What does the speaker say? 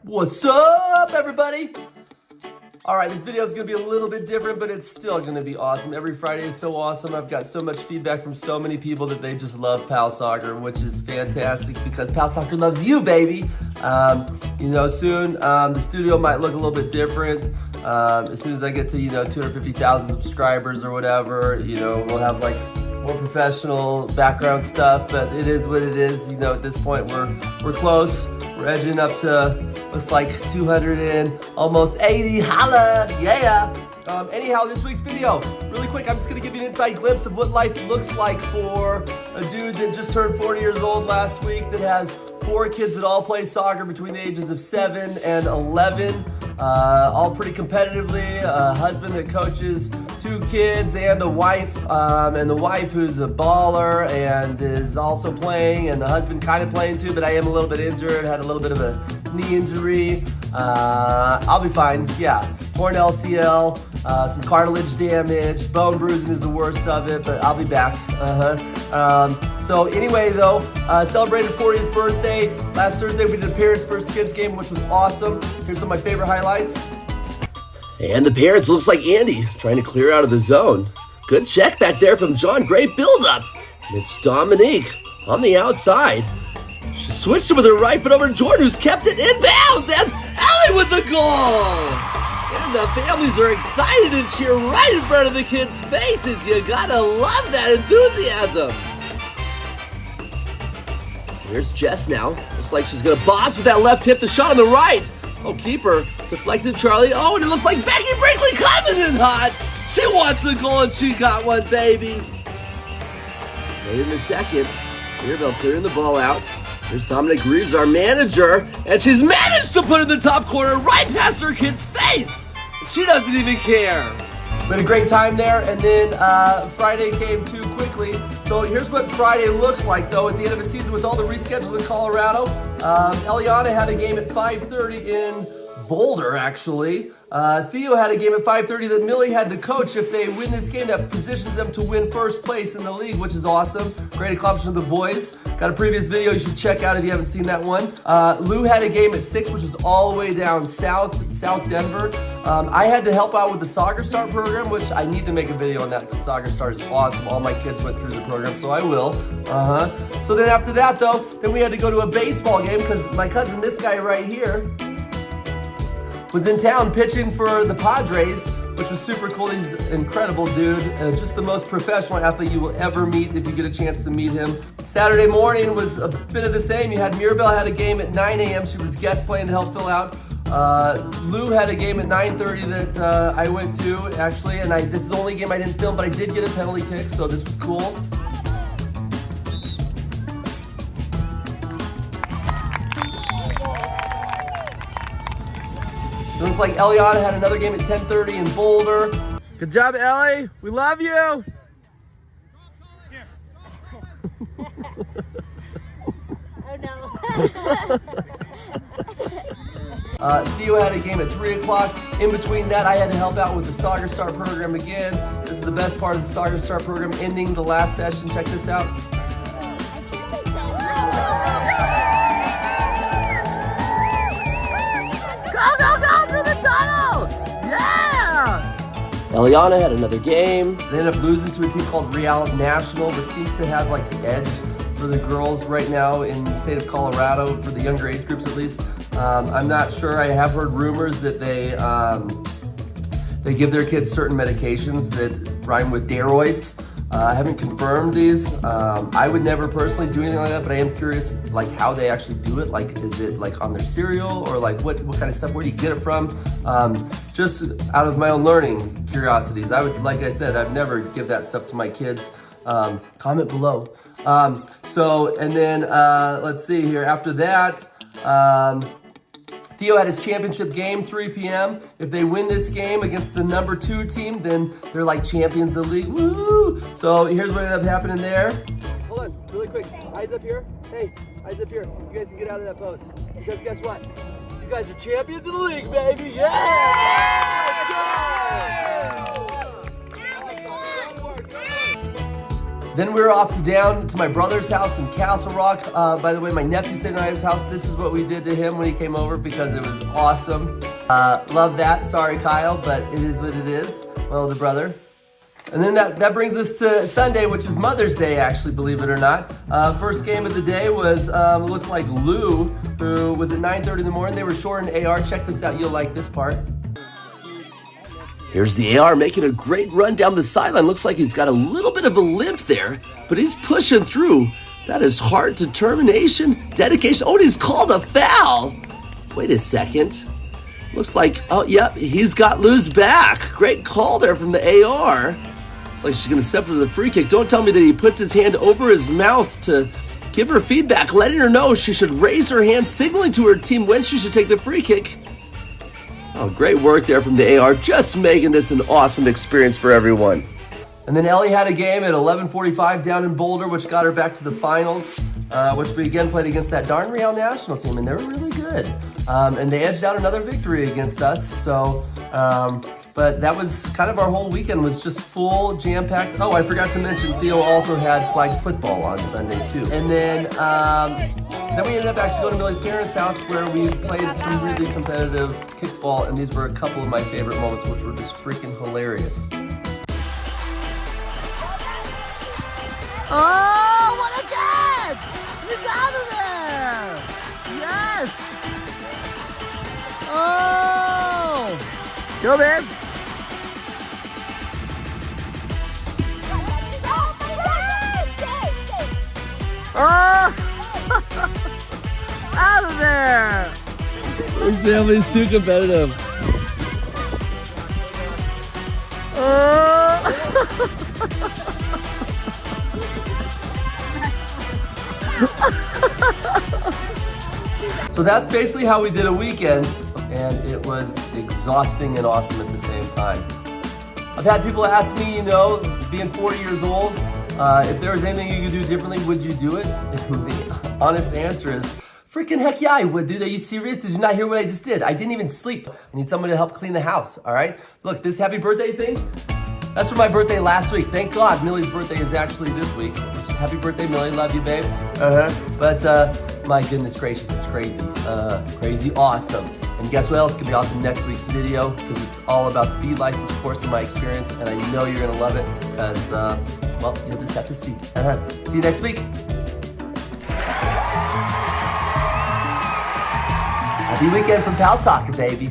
What's up, everybody? All right, this video is gonna be a little bit different, but it's still gonna be awesome. Every Friday is so awesome. I've got so much feedback from so many people that they just love P.A.L soccer, which is fantastic because P.A.L soccer loves you, baby. Soon the studio might look a little bit different. As soon as I get to 250,000 subscribers or whatever, we'll have like more professional background stuff. But it is what it is. At this point, we're close. We're edging up to looks like 200 and almost 80. Holla, yeah. Anyhow, this week's video, really quick, I'm just gonna give you an inside glimpse of what life looks like for a dude that just turned 40 years old last week, that has 4 kids that all play soccer between the ages of 7 and 11, all pretty competitively, a husband that coaches 2 kids and a wife, and the wife who's a baller and is also playing, and the husband kind of playing too, but I am a little bit injured, had a little bit of a knee injury. I'll be fine, yeah. Torn LCL, some cartilage damage, bone bruising is the worst of it, but I'll be back. So anyway though, celebrated 40th birthday. Last Thursday we did a parents first kids game, which was awesome. Here's some of my favorite highlights. And the parents looks like Andy trying to clear out of the zone. Good check back there from John, great build-up. It's Dominique on the outside. She switched it with her right foot over to Jordan, who's kept it inbounds, and Ellie with the goal! And the families are excited and cheer right in front of the kids' faces. You gotta love that enthusiasm. Here's Jess now. Looks like she's gonna boss with that left hip, the shot on the right. Oh, keeper deflected Charlie. Oh, and it looks like Becky Brinkley coming in hot. She wants a goal and she got one, baby. Late in the second, Mirabel clearing the ball out. Here's Dominic Reeves, our manager, and she's managed to put it in the top corner right past her kid's face. She doesn't even care. We had a great time there, and then Friday came too quickly. So here's what Friday looks like, though, at the end of the season with all the reschedules in Colorado. Eliana had a game at 5:30 in Boulder, actually. Theo had a game at 5:30 that Millie had to coach. If they win this game, that positions them to win first place in the league, which is awesome. Great accomplishment of the boys. Got a previous video you should check out if you haven't seen that one. Lou had a game at 6, which is all the way down south Denver. I had to help out with the Soccer Start program, which I need to make a video on that because Soccer Start is awesome. All my kids went through the program, so I will. So then after that, though, then we had to go to a baseball game because my cousin, this guy right here, was in town pitching for the Padres, which was super cool. He's an incredible dude, just the most professional athlete you will ever meet if you get a chance to meet him. Saturday morning was a bit of the same. You had Mirabel had a game at 9 a.m. She was guest playing to help fill out. Lou had a game at 9:30 that I went to, actually, and this is the only game I didn't film, but I did get a penalty kick, so this was cool. Looks like Eliana had another game at 10:30 in Boulder. Good job, Ellie. We love you. Oh no. Theo had a game at 3 o'clock. In between that, I had to help out with the Soccer Start program again. This is the best part of the Soccer Start program, ending the last session. Check this out. Eliana had another game. They ended up losing to a team called Real National, which seems to have like the edge for the girls right now in the state of Colorado, for the younger age groups at least. I'm not sure. I have heard rumors that they give their kids certain medications that rhyme with steroids. I haven't confirmed these. I would never personally do anything like that, but I am curious like how they actually do it. Like, is it like on their cereal or like what kind of stuff? Where do you get it from? Just out of my own learning curiosities. I would, like I said, I'd never give that stuff to my kids. Comment below. And then let's see here. After that, Theo had his championship game, 3 p.m. If they win this game against the number 2 team, then they're like champions of the league. Woo! So here's what ended up happening there. Hold on, really quick. Eyes up here. Hey, eyes up here. You guys can get out of that pose. Because guess what? You guys are champions of the league, baby. Yeah! Let's go! Then we were off down to my brother's house in Castle Rock. By the way, my nephew stayed at his house. This is what we did to him when he came over because it was awesome. Love that. Sorry, Kyle, but it is what it is. My older brother. And then that brings us to Sunday, which is Mother's Day, actually, believe it or not. First game of the day was, looks like Lou, who was at 9:30 in the morning. They were short in AR. Check this out. You'll like this part. Here's the AR making a great run down the sideline. Looks like he's got a little bit of a limp there, but he's pushing through. That is heart, determination, dedication. Oh, and he's called a foul. Wait a second. Looks like, oh, yep, he's got Lou's back. Great call there from the AR. Looks like she's going to step for the free kick. Don't tell me that he puts his hand over his mouth to give her feedback, letting her know she should raise her hand, signaling to her team when she should take the free kick. Oh, great work there from the AR, just making this an awesome experience for everyone. And then Ellie had a game at 11:45 down in Boulder, which got her back to the finals, which we again played against that darn Real national team, and they were really good. And they edged out another victory against us. So, but that was kind of our whole weekend was just full, jam-packed. Oh, I forgot to mention Theo also had flag football on Sunday too. And then we ended up actually going to Millie's parents' house where we played some really competitive kickball, and these were a couple of my favorite moments, which were just freaking hilarious. Oh, what a catch! He's out of there! Yes! Oh! Go, man! Oh! Out of there! This family's too competitive. Oh! So that's basically how we did a weekend, and it was exhausting and awesome at the same time. I've had people ask me, you know, being 40 years old, if there was anything you could do differently, would you do it? And the honest answer is, freaking heck yeah, I would, dude. Are you serious? Did you not hear what I just did? I didn't even sleep. I need someone to help clean the house, all right? Look, this happy birthday thing, that's for my birthday last week. Thank God Millie's birthday is actually this week. Happy birthday, Millie. Love you, babe. But my goodness gracious, it's crazy. Crazy awesome. And guess what else could be awesome next week's video? Because it's all about the bead license course in my experience, and I know you're gonna love it because, well, you'll just have to see. See you next week. Happy weekend from P.A.L Soccer, baby.